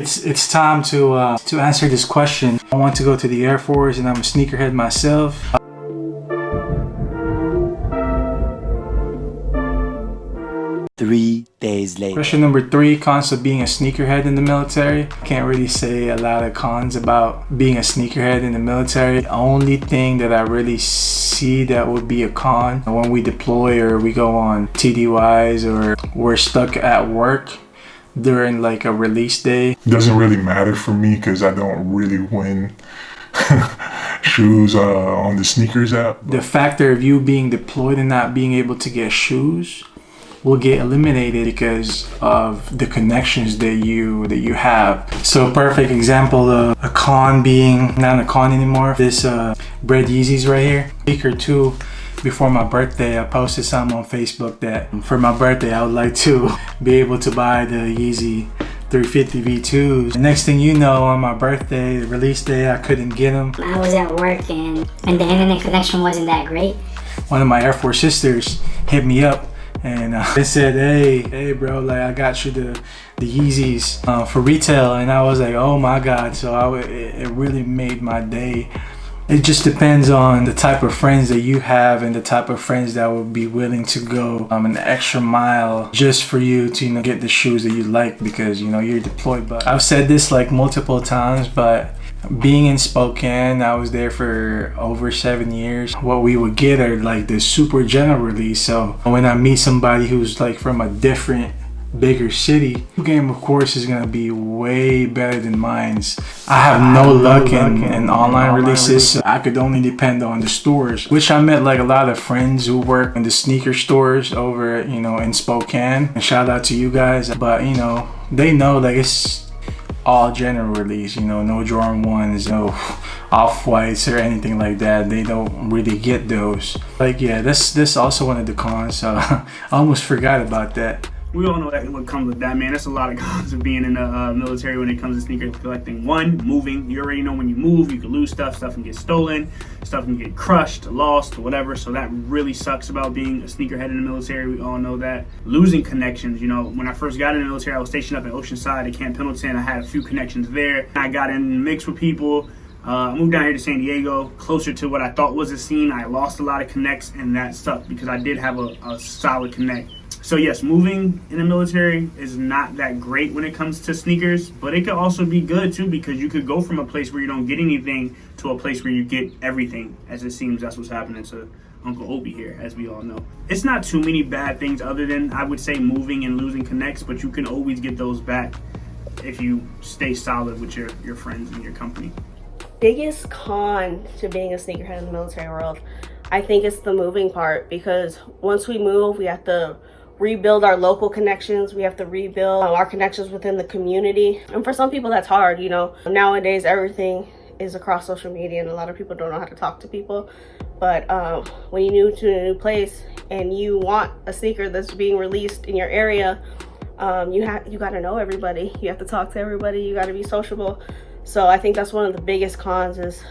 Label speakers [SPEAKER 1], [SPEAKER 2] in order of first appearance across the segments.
[SPEAKER 1] It's time to answer this question. I want to go to the Air Force and I'm a sneakerhead myself.
[SPEAKER 2] 3 days later.
[SPEAKER 1] Question number 3, cons of being a sneakerhead in the military. Can't really say a lot of cons about being a sneakerhead in the military. The only thing that I really see that would be a con when we deploy or we go on TDYs or we're stuck at work during like a release day.
[SPEAKER 3] Doesn't really matter for me because I don't really win shoes on the sneakers app.
[SPEAKER 1] The factor of you being deployed and not being able to get shoes will get eliminated because of the connections that you have. So perfect example of a con being not a con anymore. This Bread Yeezys right here. A week or two before my birthday, I posted something on Facebook that for my birthday I would like to be able to buy the Yeezy 350 V2s. The next thing you know, on my birthday, the release day, I couldn't get them.
[SPEAKER 4] I was at work and the internet connection wasn't that great.
[SPEAKER 1] One of my Air Force sisters hit me up and they said, hey bro, like I got you the Yeezys for retail, and I was like, oh my god. So it really made my day. It just depends on the type of friends that you have and the type of friends that will be willing to go an extra mile just for you to get the shoes that you like, because you're deployed. But I've said this like multiple times, but being in Spokane, I was there for over 7 years. What we would get are like the super general release. So when I meet somebody who's like from a different, bigger city, game of course is gonna be way better than mine's. I have no luck in online releases, so I could only depend on the stores, which I met like a lot of friends who work in the sneaker stores over in Spokane, and shout out to you guys. But they know like it's all general release, no Jordan 1s, no Off-Whites or anything like that. They don't really get those. Like, yeah, this also one of the cons, so I almost forgot about that.
[SPEAKER 5] We all know that what comes with that, man. That's a lot of cons of being in the military when it comes to sneaker collecting. One, moving. You already know when you move, you can lose stuff. Stuff can get stolen. Stuff can get crushed, lost, whatever. So that really sucks about being a sneakerhead in the military. We all know that. Losing connections. When I first got in the military, I was stationed up in Oceanside at Camp Pendleton. I had a few connections there. I got in the mix with people. I moved down here to San Diego, closer to what I thought was a scene. I lost a lot of connects, and that sucked because I did have a solid connect. So yes, moving in the military is not that great when it comes to sneakers, but it could also be good too, because you could go from a place where you don't get anything to a place where you get everything, as it seems that's what's happening to Uncle Obi here, as we all know. It's not too many bad things other than, I would say, moving and losing connects, but you can always get those back if you stay solid with your friends and your company.
[SPEAKER 6] Biggest con to being a sneakerhead in the military world, I think it's the moving part, because once we move, we have to rebuild our local connections. We have to rebuild our connections within the community. And for some people, that's hard. Nowadays, everything is across social media and a lot of people don't know how to talk to people. But when you move to a new place and you want a sneaker that's being released in your area, you got to know everybody. You have to talk to everybody. You got to be sociable. So I think that's one of the biggest cons, is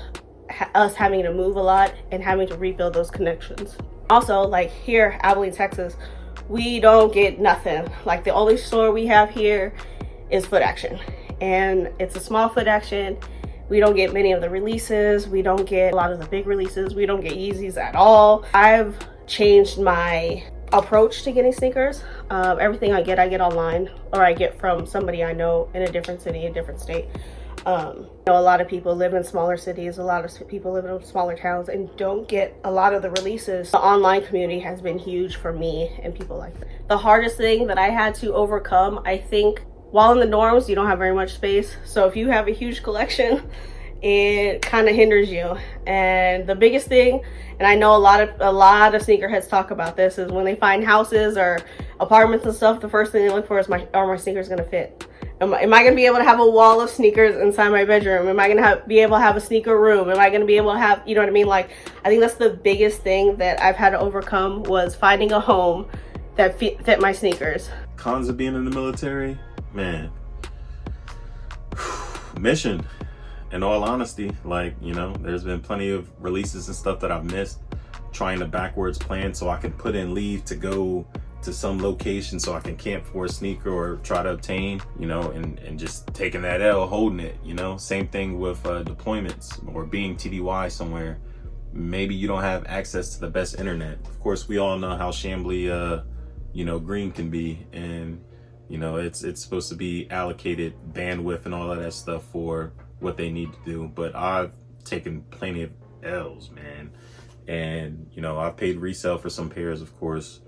[SPEAKER 6] us having to move a lot and having to rebuild those connections. Also, like here, Abilene, Texas, we don't get nothing. Like the only store we have here is Foot Action, and it's a small Foot Action. We don't get many of the releases. We don't get a lot of the big releases. We don't get Yeezys at all. I've changed my approach to getting sneakers. Everything I get online, or I get from somebody I know in a different city, a different state. A lot of people live in smaller cities, a lot of people live in smaller towns and don't get a lot of the releases. The online community has been huge for me and people like that. The hardest thing that I had to overcome, I think, while in the dorms, you don't have very much space. So if you have a huge collection, it kind of hinders you. And the biggest thing, and I know a lot of sneakerheads talk about this, is when they find houses or apartments and stuff, the first thing they look for is are my sneakers gonna fit? Am I going to be able to have a wall of sneakers inside my bedroom? Am I going to be able to have a sneaker room? Am I going to be able to have, you know what I mean? Like, I think that's the biggest thing that I've had to overcome, was finding a home that fit my sneakers.
[SPEAKER 7] Cons of being in the military? Man. Mission. In all honesty, there's been plenty of releases and stuff that I've missed, trying to backwards plan so I could put in leave to go to to some location so I can camp for a sneaker or try to obtain, you know, and just taking that L, holding it, you know. Same thing with deployments or being TDY somewhere. Maybe you don't have access to the best internet. Of course, we all know how shambly, you know, green can be, and you know, it's supposed to be allocated bandwidth and all of that stuff for what they need to do. But I've taken plenty of L's, man. And, you know, I've paid resale for some pairs, of course,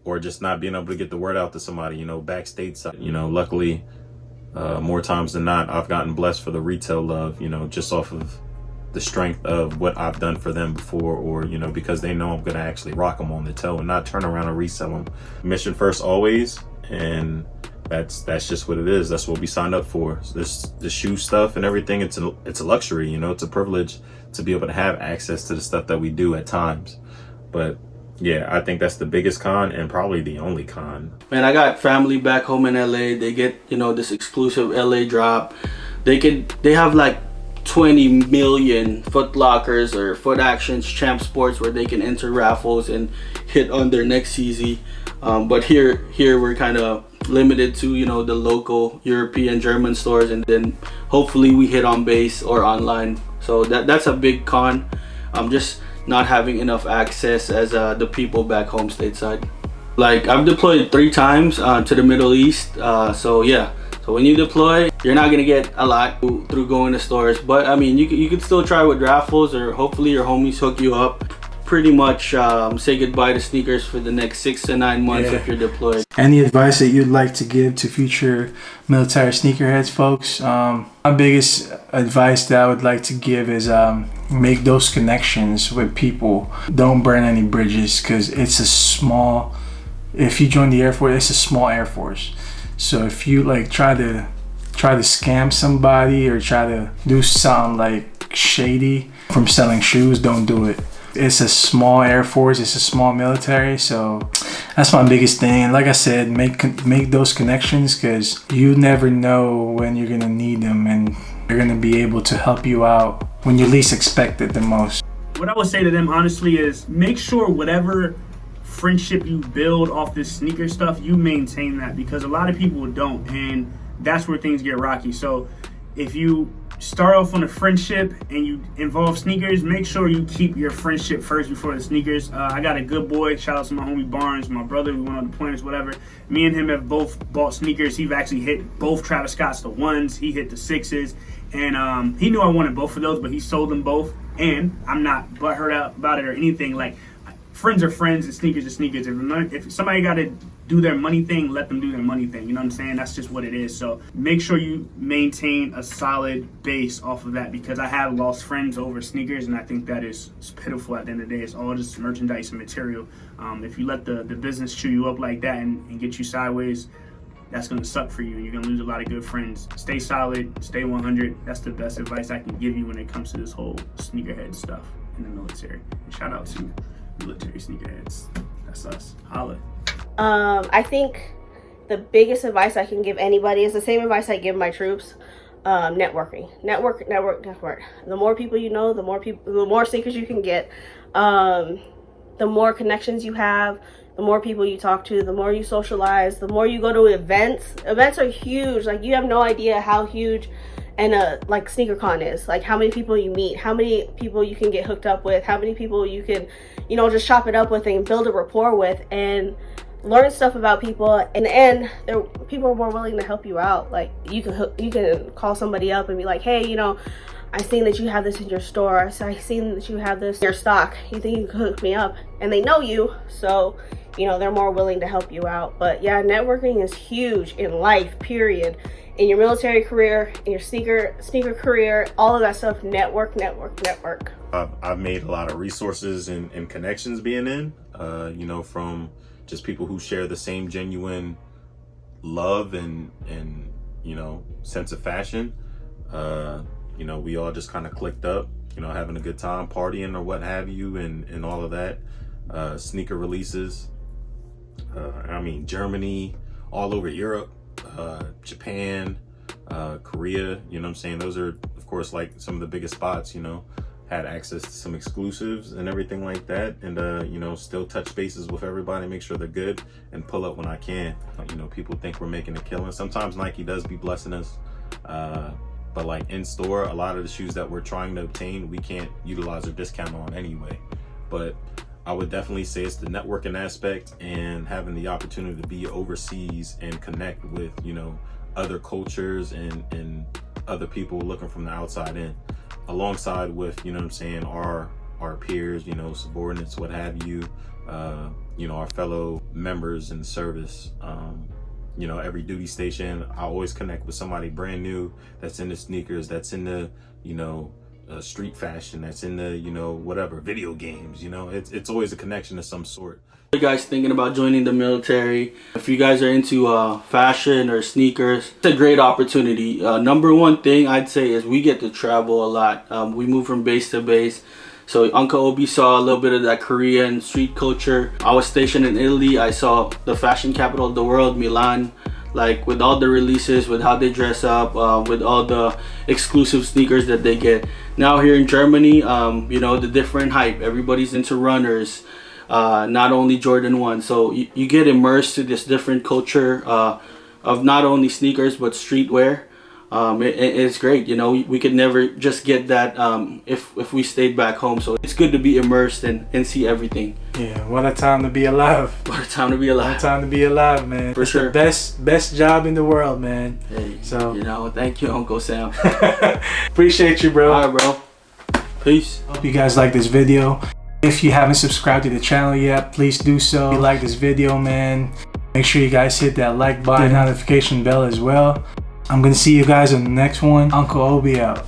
[SPEAKER 7] or just not being able to get the word out to somebody, you know, back stateside. You know, luckily, more times than not, I've gotten blessed for the retail love, you know, just off of the strength of what I've done for them before, or, you know, because they know I'm going to actually rock them on the toe and not turn around and resell them. Mission first always. And that's just what it is. That's what we signed up for. The shoe stuff and everything, it's a luxury, you know, it's a privilege to be able to have access to the stuff that we do at times. But yeah, I think that's the biggest con and probably the only con.
[SPEAKER 8] Man, I got family back home in LA. They get, you know, this exclusive LA drop. They have like 20 million Foot Lockers or Foot Actions, Champ Sports, where they can enter raffles and hit on their next easy. But here we're kind of limited to, you know, the local European, German stores, and then hopefully we hit on base or online. So that's a big con. Just not having enough access as the people back home stateside. Like, I've deployed 3 times to the Middle East. So yeah. So when you deploy, you're not gonna get a lot through going to stores, but I mean, you could still try with raffles, or hopefully your homies hook you up. Pretty much say goodbye to sneakers for the next 6 to 9 months if you're deployed.
[SPEAKER 1] Any advice that you'd like to give to future military sneakerheads, folks? My biggest advice that I would like to give is make those connections with people. Don't burn any bridges, because it's a small, if you join the Air Force, it's a small Air Force. So if you like try to scam somebody or try to do something like shady from selling shoes, don't do it. It's a small Air Force, it's a small military, so that's my biggest thing. And like I said, make those connections, because you never know when you're gonna need them, and they're gonna be able to help you out when you least expect it the most.
[SPEAKER 5] What I would say to them honestly is make sure whatever friendship you build off this sneaker stuff, you maintain that, because a lot of people don't, and that's where things get rocky. So if you start off on a friendship and you involve sneakers, make sure you keep your friendship first before the sneakers. I got a good boy, shout out to my homie Barnes, my brother, we went on deployments, whatever. Me and him have both bought sneakers. He's actually hit both Travis Scott's, the 1s, he hit the 6s, and he knew I wanted both of those, but he sold them both, and I'm not butthurt about it or anything. Like, friends are friends and sneakers are sneakers. If somebody got to do their money thing, let them do their money thing. You know what I'm saying? That's just what it is. So make sure you maintain a solid base off of that, because I have lost friends over sneakers, and I think that is pitiful at the end of the day. It's all just merchandise and material. If you let the business chew you up like that and get you sideways, that's going to suck for you. You're going to lose a lot of good friends. Stay solid, stay 100. That's the best advice I can give you when it comes to this whole sneakerhead stuff in the military. And shout out to military sneakerheads. That's us. Holla.
[SPEAKER 6] I think the biggest advice I can give anybody is the same advice I give my troops. Networking. Network. The more people you know, the more sneakers you can get. The more connections you have, the more people you talk to, the more you socialize, the more you go to events. Events are huge. Like, you have no idea how huge and like SneakerCon is. Like, how many people you meet, how many people you can get hooked up with, how many people you can, you know, just chop it up with and build a rapport with and learn stuff about people. In the end, people are more willing to help you out. Like, you can call somebody up and be like, hey, you know, I seen that you have this in your store. I seen that you have this in your stock. You think you could hook me up? And they know you, so, you know, they're more willing to help you out. But yeah, networking is huge in life, period. In your military career, in your sneaker career, all of that stuff. Network.
[SPEAKER 7] I've made a lot of resources and connections being in, you know, from just people who share the same genuine love and you know, sense of fashion. You know, we all just kind of clicked up, you know, having a good time, partying or what have you, and all of that. Sneaker releases, I mean, Germany, all over Europe, Japan, Korea, you know what I'm saying? Those are, of course, like some of the biggest spots, you know. had access to some exclusives and everything like that, and you know, still touch bases with everybody, make sure they're good, and pull up when I can. You know, people think we're making a killing. Sometimes Nike does be blessing us, but like in store, a lot of the shoes that we're trying to obtain, we can't utilize or discount on anyway. But I would definitely say it's the networking aspect and having the opportunity to be overseas and connect with, you know, other cultures and other people looking from the outside in, alongside with, you know what I'm saying, our peers, you know, subordinates, what have you, you know, our fellow members in the service. You know, every duty station, I always connect with somebody brand new that's in the sneakers, that's in the, you know, street fashion, that's in the, you know, whatever, video games. You know, it's always a connection of some sort.
[SPEAKER 8] You guys thinking about joining the military, if you guys are into fashion or sneakers, it's a great opportunity. Number one thing I'd say is we get to travel a lot. We move from base to base. So Uncle Obi saw a little bit of that Korean street culture. I was stationed in Italy. I saw the fashion capital of the world, Milan, like with all the releases, with how they dress up, with all the exclusive sneakers that they get. Now here in Germany, you know, the different hype. Everybody's into runners, not only Jordan 1. So you get immersed to this different culture of not only sneakers but streetwear. It's great, you know. We could never just get that if we stayed back home. So it's good to be immersed and see everything.
[SPEAKER 1] Yeah, what a time to be alive.
[SPEAKER 8] What a time to be alive.
[SPEAKER 1] What a time to be alive, man.
[SPEAKER 8] For
[SPEAKER 1] it's
[SPEAKER 8] sure.
[SPEAKER 1] the best job in the world, man.
[SPEAKER 8] Hey,
[SPEAKER 1] so
[SPEAKER 8] you know, thank you, Uncle Sam.
[SPEAKER 1] appreciate you, bro.
[SPEAKER 8] All right, bro. Peace.
[SPEAKER 1] Hope you guys like this video. If you haven't subscribed to the channel yet, please do so. If you like this video, man, make sure you guys hit that like button, the notification bell as well. I'm gonna see you guys on the next one. Uncle Obi out.